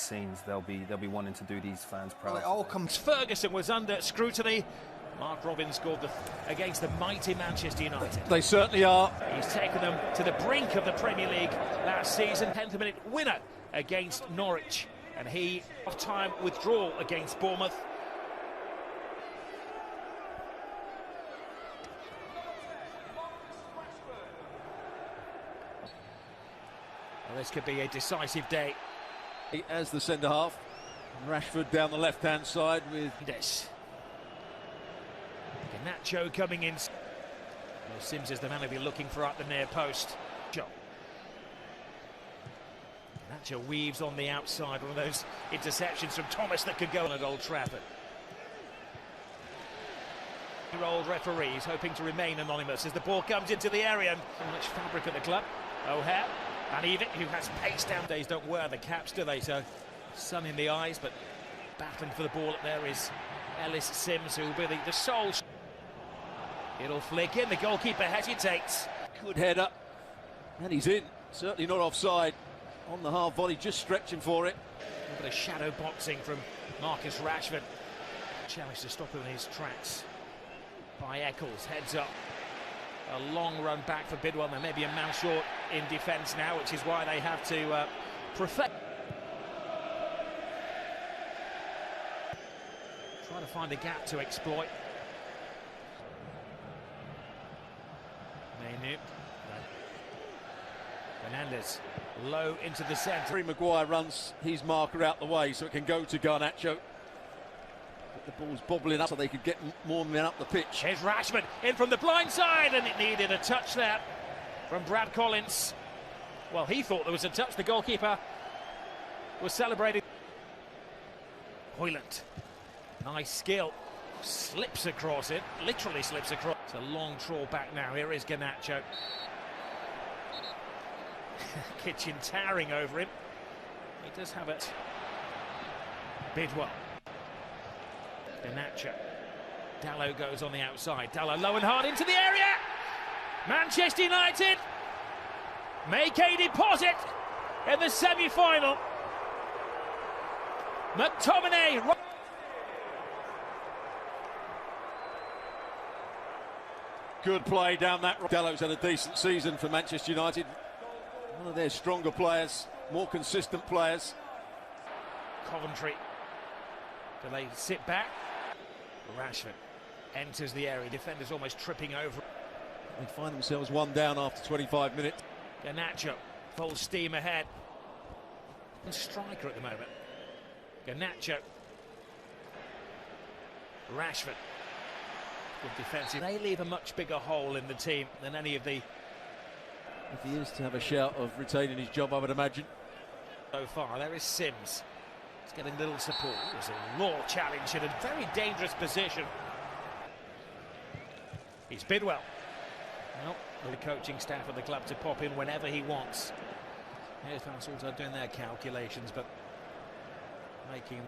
scenes, they'll be wanting to do these fans proud. Well, it all comes. Ferguson was under scrutiny. Mark Robins scored against the mighty Manchester United. They certainly are. He's taken them to the brink of the Premier League last season. 10th minute winner against Norwich, and he off-time withdrawal against Bournemouth. Well, this could be a decisive day. As the centre-half, Rashford down the left-hand side with this. Nacho coming in. Well, Sims is the man he'll be looking for at the near post. Nacho weaves on the outside, one of those interceptions from Thomas that could go on at Old Trafford. Old referees hoping to remain anonymous as the ball comes into the area. So much fabric at the club. O'Hare and even who has pace down. Days don't wear the caps, do they? So sun in the eyes, but battling for the ball up there is Ellis Sims, who will be the sole. It'll flick in, the goalkeeper hesitates. Good header, and he's in. Certainly not offside on the half volley, just stretching for it. A little bit of shadow boxing from Marcus Rashford. Challenge to stop him in his tracks by Eccles, heads up. A long run back for Bidwell. There may be a man short in defence now, which is why they have to perfect. Try to find a gap to exploit. ManU. Fernandez low into the centre. Harry Maguire runs his marker out the way so it can go to Garnacho. But the ball's bobbling up so they could get more men up the pitch. Here's Rashford in from the blind side, and it needed a touch there from Brad Collins. Well, he thought there was a touch. The goalkeeper was celebrating. Hoyland, nice skill, slips across it, literally slips across. It's a long trawl back now. Here is Garnacho. Kitchen towering over him. He does have it. Bidwell. Garnacho. Dalot goes on the outside. Dalot low and hard into the area. Manchester United make a deposit in the semi-final. McTominay. Good play down that. Dalot's had a decent season for Manchester United. One of their stronger players, more consistent players. Coventry. Do they sit back? Rashford enters the area. Defenders almost tripping over. They find themselves one down after 25 minutes. Garnacho, full steam ahead. Striker at the moment. Garnacho. Rashford. Good defensive. They leave a much bigger hole in the team than any of the. If he is to have a shout of retaining his job, I would imagine. So far, there is Sims. He's getting little support. It was a raw challenge in a very dangerous position. It's Bidwell. Well, the coaching staff of the club to pop in whenever he wants. Here's also doing their calculations, but making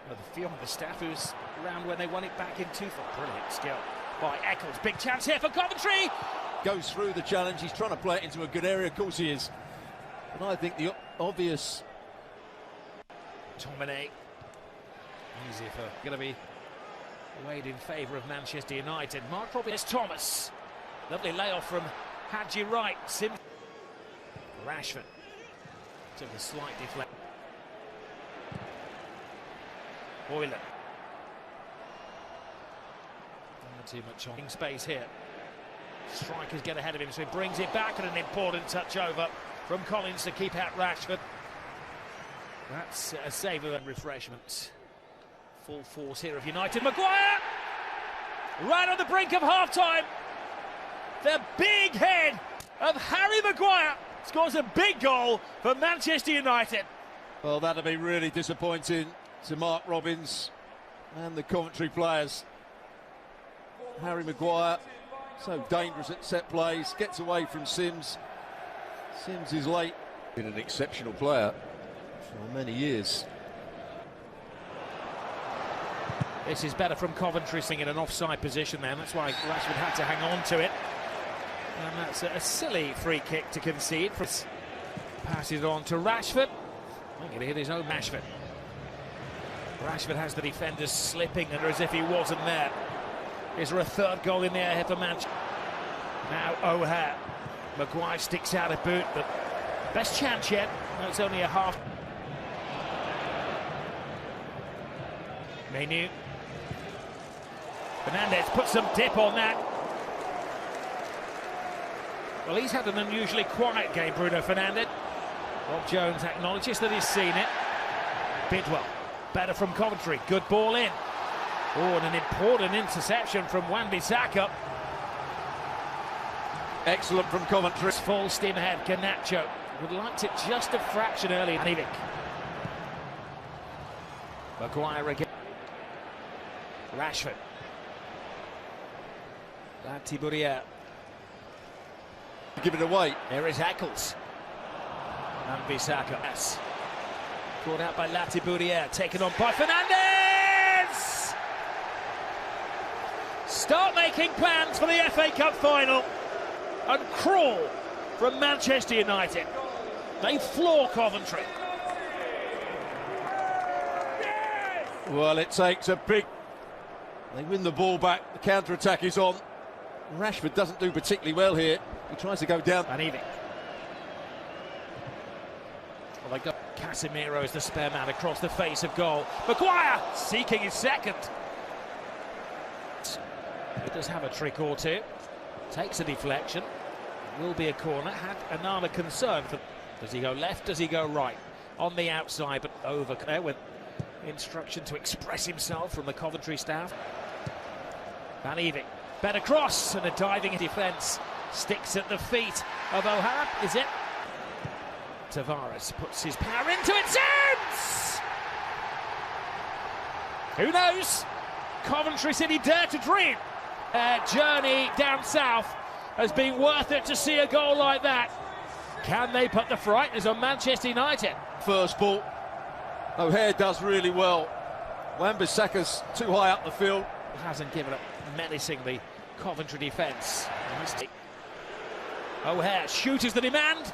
the few of the staff who's around when they won it back in 2000. Brilliant skill by Eccles. Big chance here for Coventry. Goes through the challenge. He's trying to play it into a good area. Of course he is. But I think the obvious. Tominay. Easy for going to be weighed in favour of Manchester United. Mark Robins. Thomas. Lovely layoff from Hadji Wright. Sims. Rashford. Took a slight deflect. Hoyland. Not too much on space here. Strikers get ahead of him, so he brings it back, and an important touch over from Collins to keep out Rashford. That's a save of refreshment. Full force here of United. Maguire! Right on the brink of half-time. The big head of Harry Maguire scores a big goal for Manchester United. Well, that'll be really disappointing to Mark Robins and the Coventry players. Harry Maguire, so dangerous at set plays, gets away from Sims. Sims is late. Been an exceptional player for many years. This is better from Coventry, sitting in an offside position there. That's why Rashford had to hang on to it. And that's a silly free kick to concede. Passes it on to Rashford. I think it hit his own Rashford. Rashford has the defenders slipping under as if he wasn't there. Is there a third goal in the air here for Manchester? Now O'Hare. Maguire sticks out a boot, but best chance yet. No, it's only a half. ManU. Fernandes puts some dip on that. Well, he's had an unusually quiet game, Bruno Fernandes. Rob Jones acknowledges that he's seen it. Bidwell, better from Coventry, good ball in. Oh, and an important interception from Wan-Bissaka. Excellent from Coventry. Full steam ahead, Garnacho would liked it just a fraction early. Anivik. Maguire again. Rashford. Latiburier. Give it away. There is Eccles. Wan-Bissaka. Yes. Caught out by Latiburier. Taken on by Fernandes! Start making plans for the FA Cup final. And crawl from Manchester United. They floor Coventry. Well, it takes a big... They win the ball back. The counter-attack is on. Rashford doesn't do particularly well here. He tries to go down. Anivik. Well, they got Casemiro as the spare man across the face of goal. Maguire seeking his second. He does have a trick or two. Takes a deflection. Will be a corner. Had another concern for. Does he go left? Does he go right? On the outside, but over there with instruction to express himself from the Coventry staff. Anivik. Better cross and a diving defence. Sticks at the feet of O'Hare. Is it? Tavares puts his power into it. Sims! Who knows? Coventry City dare to dream. Their journey down south has been worth it to see a goal like that. Can they put the frighteners on Manchester United? First ball. O'Hare does really well. Wan-Bissaka's too high up the field. Hasn't given up, menacing the Coventry defence. O'Hare shooters the demand.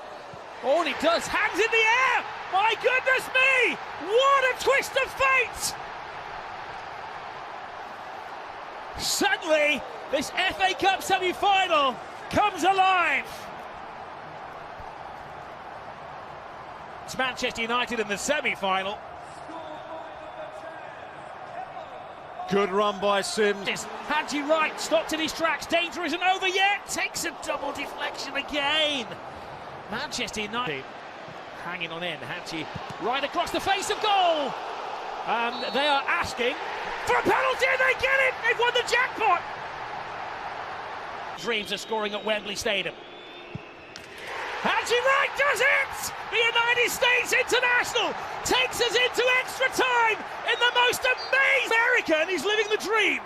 All he does, hands in the air! My goodness me! What a twist of fate! Suddenly, this FA Cup semi-final comes alive. It's Manchester United in the semi-final. Good run by Sims. Hadji right, stopped in his tracks. Danger isn't over yet. Takes a double deflection again. Manchester United hanging on in. Hadji right across the face of goal. They are asking for a penalty and they get it. They've won the jackpot. Dreams of scoring at Wembley Stadium. Hadji Wright does it! The United States International takes us into extra time in the most amazing American. He's living the dream.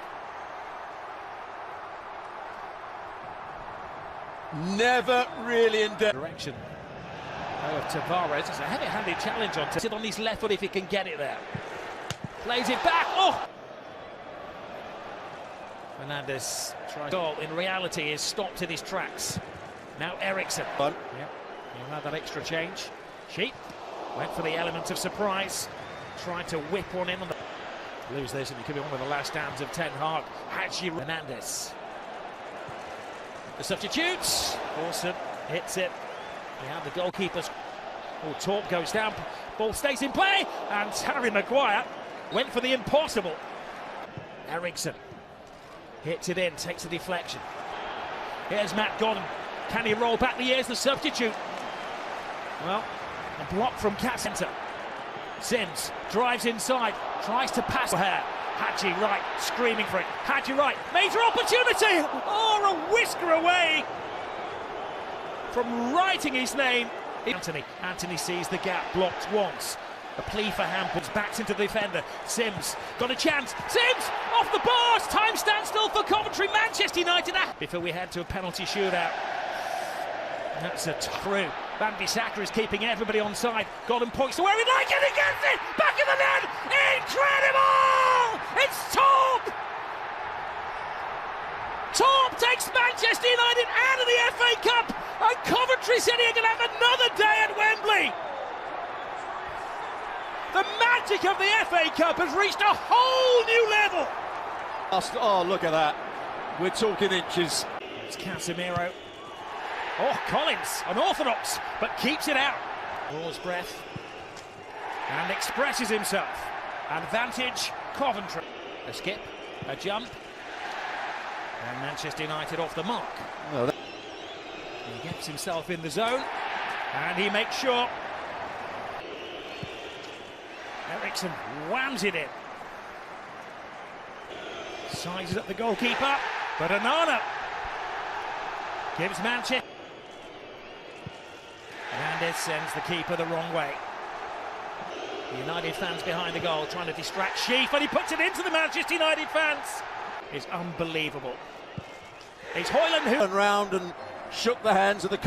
Never really in direction of Tavares. It's a heavy-handed challenge on sit on his left foot if he can get it there. Plays it back. Oh! Fernandes tries goal. In reality, is stopped in his tracks. Now Eriksson. Yep. He'll have that extra change. Sheep went for the element of surprise. Tried to whip one in on the. Lose this and he could be one of the last stands of Ten Hag. Hadji Fernandes. The substitutes. Orson hits it. We have the goalkeepers. Oh, Torp goes down. Ball stays in play. And Harry Maguire went for the impossible. Eriksson hits it in, takes a deflection. Here's Matt Godden. Can he roll back the years? The substitute. Well, a block from Casemiro. Sims drives inside, tries to pass O'Hare. Hadji right, screaming for it. Hadji right, major opportunity! Oh, a whisker away from writing his name. Anthony sees the gap, blocked once. A plea for Hampers, backs into the defender. Sims got a chance. Sims off the bars. Time stands still for Coventry. Manchester United. Before we head to a penalty shootout. That's a through. Wan-Bissaka is keeping everybody on side. Golden points to where he'd like it. He gets it. Back in the net. Incredible! It's Torp. Torp takes Manchester United out of the FA Cup, and Coventry City are going to have another day at Wembley. magic of the FA Cup has reached a whole new level. Oh, look at that. We're talking inches. It's Casemiro. Oh, Collins, unorthodox, but keeps it out. Draws breath and expresses himself. Advantage, Coventry. A skip, a jump, and Manchester United off the mark. Oh, He gets himself in the zone, and he makes sure. Eriksson whams it in. Sizes up the goalkeeper, but Onana gives Manchester. Hernandez sends the keeper the wrong way. The United fans behind the goal trying to distract Sheaf, and he puts it into the Manchester United fans. It's unbelievable. It's Hoyland who turned round and shook the hands of the